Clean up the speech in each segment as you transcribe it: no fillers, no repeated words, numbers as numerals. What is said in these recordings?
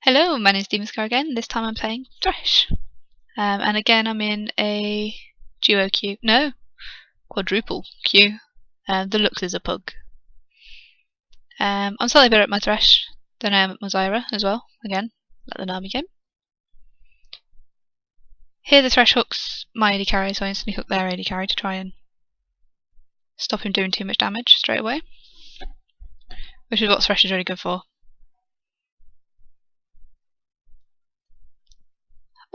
Hello, my name's Demon Scar again. This time I'm playing Thresh. And again I'm in a duo queue. No, quadruple queue. The looks is a pug. I'm slightly better at my Thresh than I am at my Zyra as well. Again, like the Nami game. Here the Thresh hooks my AD carry, so I instantly hook their AD carry to try and stop him doing too much damage straight away. Which is what Thresh is really good for.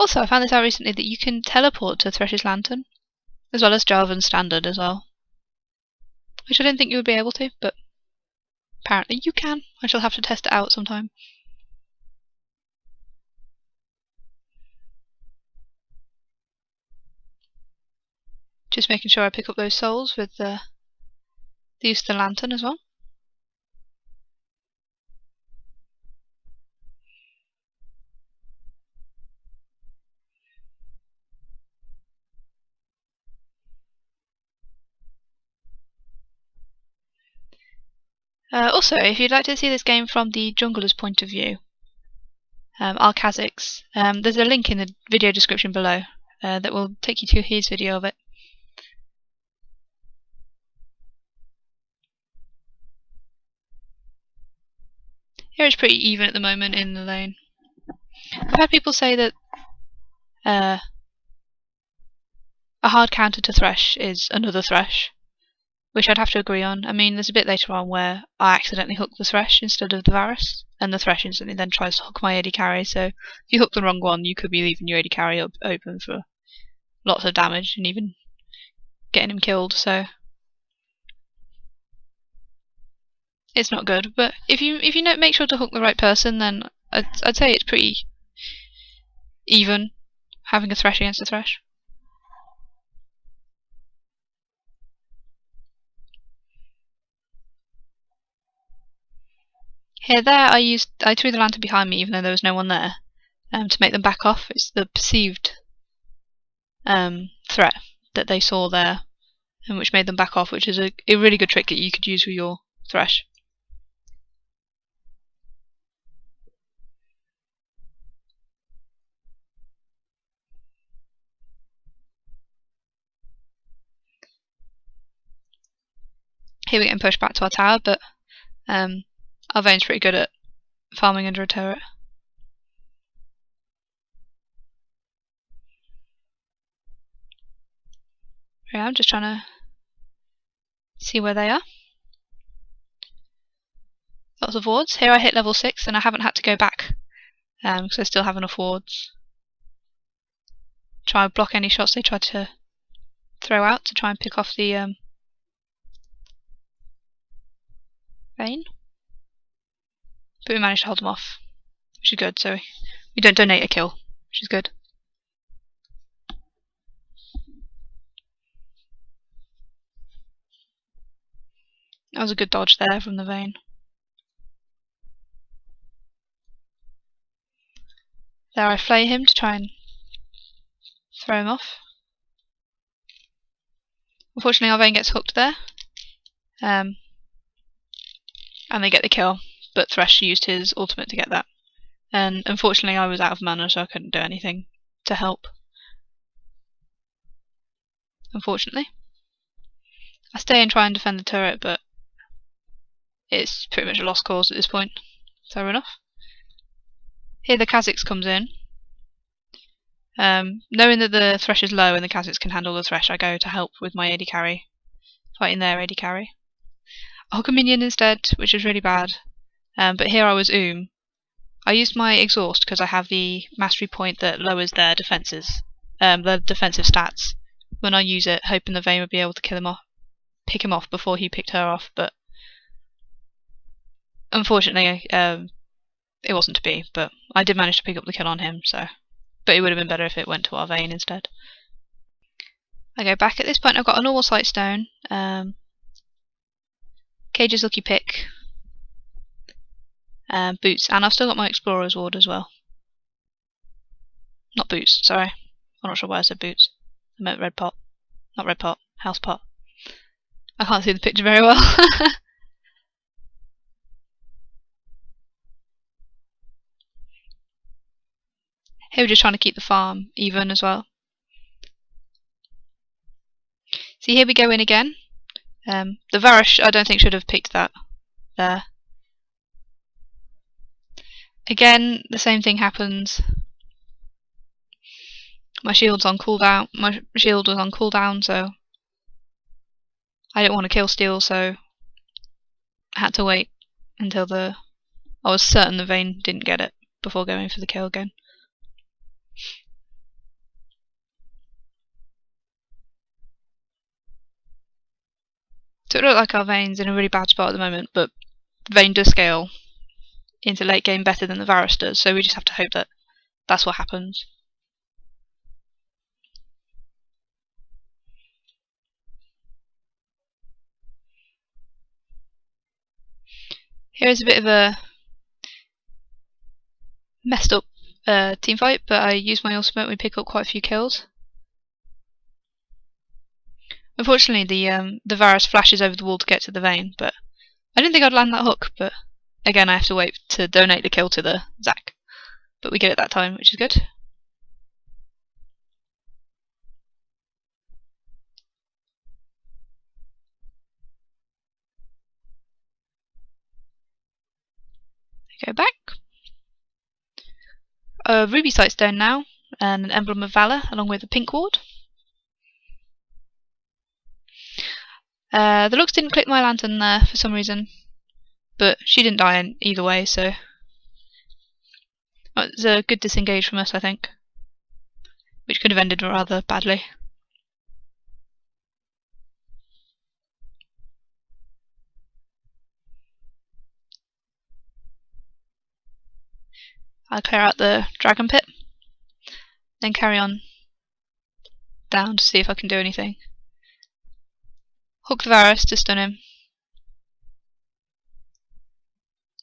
Also, I found this out recently that you can teleport to Thresh's Lantern, as well as Jarvan's Standard as well. Which I didn't think you would be able to, but apparently you can. I shall have to test it out sometime. Just making sure I pick up those souls with the use of the lantern as well. Also, if you'd like to see this game from the jungler's point of view, our Kha'Zix, there's a link in the video description below that will take you to his video of it. Here it's pretty even at the moment in the lane. I've had people say that a hard counter to Thresh is another Thresh, which I'd have to agree on. I mean, there's a bit later on where I accidentally hook the Thresh instead of the Varus, and the Thresh instantly then tries to hook my AD carry, so if you hook the wrong one, you could be leaving your AD carry open for lots of damage and even getting him killed, so it's not good. But if you make sure to hook the right person, then I'd say it's pretty even having a Thresh against a Thresh. Here, there, I threw the lantern behind me, even though there was no one there, to make them back off. It's the perceived threat that they saw there, and which made them back off, which is a really good trick that you could use with your Thresh. Here we're getting pushed back to our tower, but our Vayne's pretty good at farming under a turret. Yeah, I'm just trying to see where they are. Lots of wards. Here I hit level 6 and I haven't had to go back because I still have enough wards. Try and block any shots they try to throw out to try and pick off the Vayne. But we managed to hold them off, which is good, so we don't donate a kill, which is good. That was a good dodge there from the Vayne. There I flay him to try and throw him off. Unfortunately our Vayne gets hooked there. And they get the kill, but Thresh used his ultimate to get that. And unfortunately I was out of mana, so I couldn't do anything to help. Unfortunately. I stay and try and defend the turret, but it's pretty much a lost cause at this point, so I run off. Here the Kha'Zix comes in. Knowing that the Thresh is low and the Kha'Zix can handle the Thresh, I go to help with my AD carry, fighting their AD carry. I hook a minion instead, which is really bad, but here I was I used my exhaust because I have the mastery point that lowers their defenses, their defensive stats. When I use it, hoping the Vayne would be able to kill him off, pick him off before he picked her off, but unfortunately it wasn't to be. But I did manage to pick up the kill on him, so. But it would have been better if it went to our Vayne instead. I go back at this point. I've got a normal sight stone, Cage's lucky pick, boots, and I've still got my explorer's ward as well. Not boots, sorry. I'm not sure why I said boots. I meant red pot. Not red pot, house pot. I can't see the picture very well. Here we're just trying to keep the farm even as well. See, here we go in again. The Thresh I don't think should have picked that there. Again, the same thing happens. My shield's on cooldown. My shield was on cooldown, so I didn't want to kill steal, so I had to wait until I was certain the Vayne didn't get it before going for the kill again. So it looked like our Vayne's in a really bad spot at the moment, but Vayne does scale into late game better than the Varus does, so we just have to hope that that's what happens. Here is a bit of a messed up team fight, but I use my ultimate and we pick up quite a few kills. Unfortunately, the Varus flashes over the wall to get to the Vayne, but I didn't think I'd land that hook, but again I have to wait to donate the kill to the Zac. But we get it that time, which is good. Go back. Ruby Sightstone now, and an Emblem of Valor along with a pink ward. The Lux didn't click my lantern there for some reason, but she didn't die in either way, so it was a good disengage from us, I think, which could have ended rather badly. I'll clear out the dragon pit, then carry on down to see if I can do anything. Hook the Varus to stun him.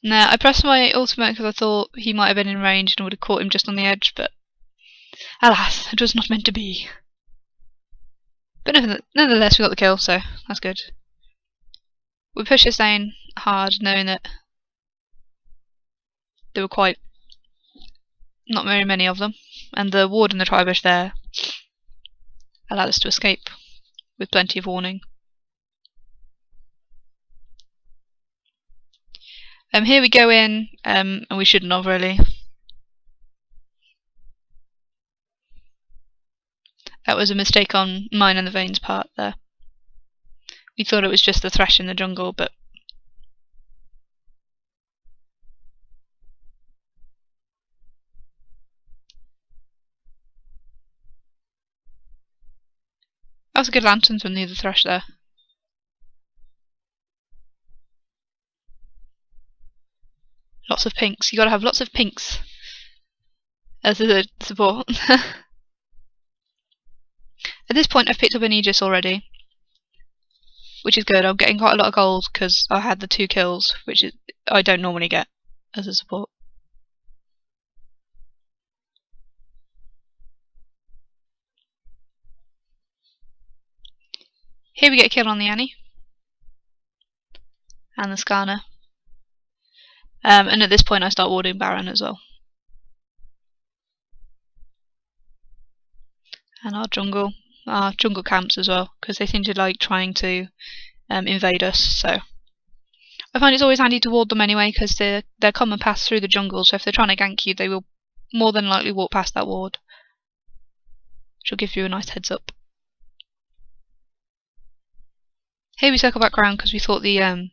Now, I pressed my ultimate because I thought he might have been in range and would have caught him just on the edge, but alas, it was not meant to be. But nonetheless, we got the kill, so that's good. We pushed this lane hard, knowing that there were not very many of them, and the ward and the Tribush there allowed us to escape with plenty of warning. Here we go in, and we shouldn't have really. That was a mistake on mine and the Vayne's part there. We thought it was just the Thresh in the jungle, but that was a good lantern from the other Thresh there. Lots of pinks. You gotta have lots of pinks as a support. At this point I've picked up an Aegis already, which is good. I'm getting quite a lot of gold because I had the 2 kills, which I don't normally get as a support. Here we get a kill on the Annie and the Skarner. And at this point I start warding Baron as well. And our jungle camps as well, because they seem to like trying to invade us, so I find it's always handy to ward them anyway, because they're common paths through the jungle, so if they're trying to gank you they will more than likely walk past that ward, which will give you a nice heads up. Here we circle back around because we thought the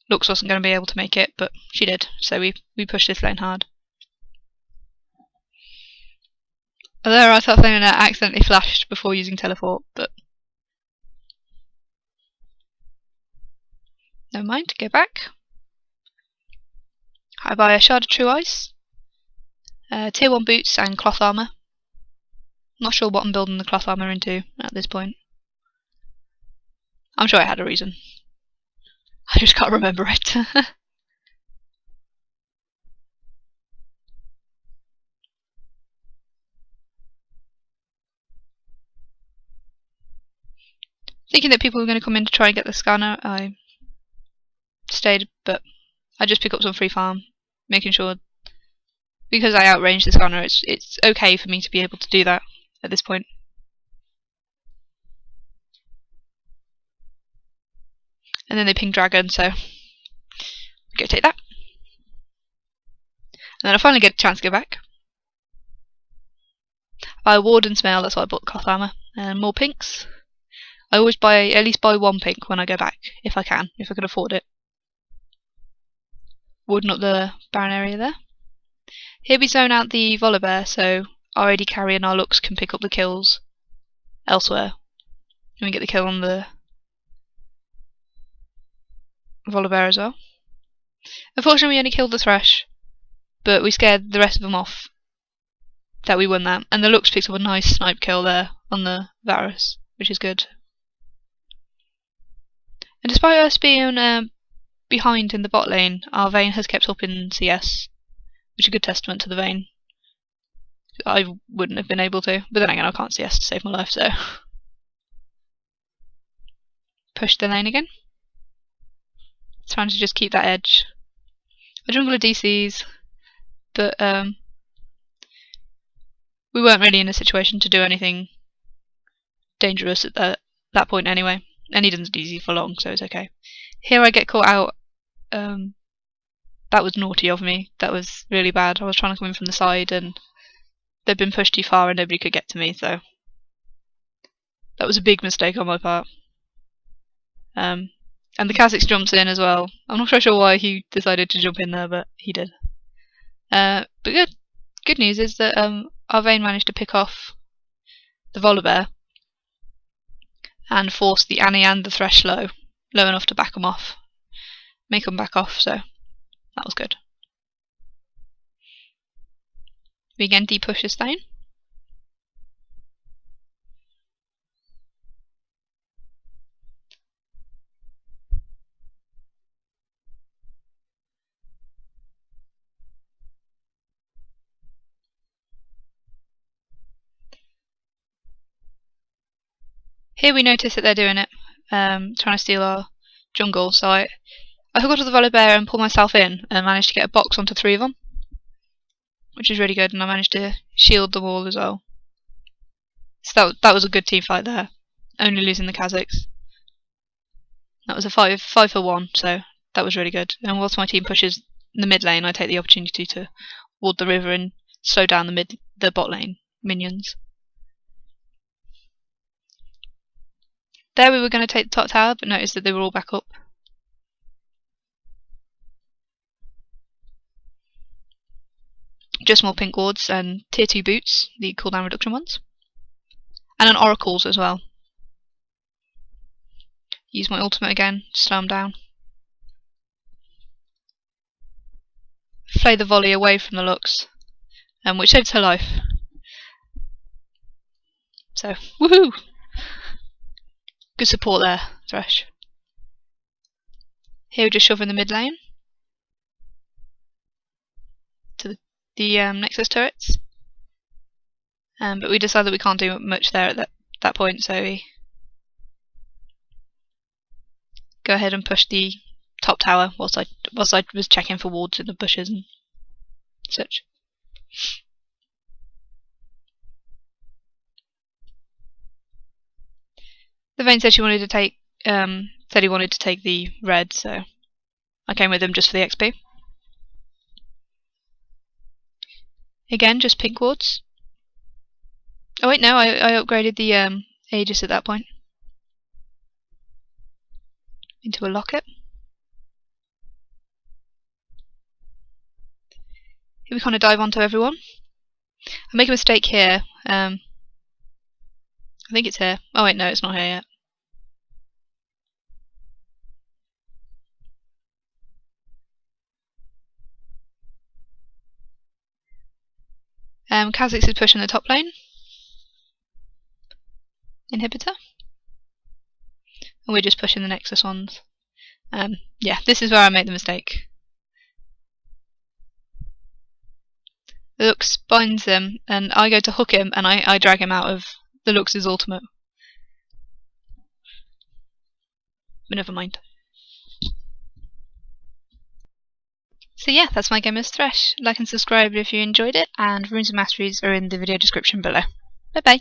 Lux wasn't going to be able to make it, but she did, so we pushed this lane hard. Although I thought Thaina accidentally flashed before using teleport, but never mind, go back. I buy a Shard of True Ice, tier 1 boots and cloth armour. Not sure what I'm building the cloth armour into at this point. I'm sure it had a reason. I just can't remember it. Thinking that people were going to come in to try and get the Skarner, I stayed, but I just pick up some free farm, making sure because I outranged this gunner, it's okay for me to be able to do that at this point. And then they ping dragon, so go take that. And then I finally get a chance to go back. Buy a Warden's Mail, that's why I bought the cloth armour. And more pinks. I always at least buy one pink when I go back, if I can afford it. Warden up the Baron area there. Here we zone out the Volibear, so our AD carry and our looks can pick up the kills elsewhere. And we get the kill on the Volibear as well. Unfortunately we only killed the Thresh, but we scared the rest of them off that we won that. And the looks picks up a nice snipe kill there on the Varus, which is good. And despite us being behind in the bot lane, our Vayne has kept up in CS, which is a good testament to the Vayne. I wouldn't have been able to, but then again I can't CS to save my life, so push the lane again. Trying to just keep that edge. I jungler DCs, but we weren't really in a situation to do anything dangerous at that point anyway. And he doesn't DC for long, so it's okay. Here I get caught out. That was naughty of me. That was really bad. I was trying to come in from the side and they'd been pushed too far and nobody could get to me, so that was a big mistake on my part. And the Kha'Zix jumps in as well. I'm not sure why he decided to jump in there, but he did. But good news is that our Vayne managed to pick off the Volibear and force the Annie and the Thresh low enough to back them off, make them back off, so that was good. We again de-push this down. Here we notice that they're doing it, trying to steal our jungle, so I hook onto the Volibear and pull myself in and managed to get a box onto 3 of them, which is really good, and I managed to shield them all as well. So that was a good team fight there, only losing the Kha'Zix. That was a 5 for 1, so that was really good. And whilst my team pushes the mid lane, I take the opportunity to ward the river and slow down the bot lane minions. There we were going to take the top tower, but noticed that they were all back up. Just more pink wards and tier 2 boots, the cooldown reduction ones. And an oracles as well. Use my ultimate again, slow them down. Flay the volley away from the looks, which saves her life. So, woohoo! Good support there, Thresh. Here we're just shoving the mid lane to the Nexus turrets. But we decide that we can't do much there at that point, so we go ahead and push the top tower whilst I was checking for wards in the bushes and such. The Vayne said he wanted to take the red, so I came with him just for the XP. Again, just pink wards. Oh wait, no, I upgraded the Aegis at that point into a locket. Here we kind of dive onto everyone. I make a mistake here. I think it's here. Oh wait, no, it's not here yet. Kha'Zix is pushing the top lane. Inhibitor. And we're just pushing the Nexus ones. Yeah, this is where I made the mistake. Lux binds him, and I go to hook him, and I drag him out of the Lux's ultimate. But never mind. So yeah, that's my game as Thresh. Like and subscribe if you enjoyed it, and runes and masteries are in the video description below. Bye bye!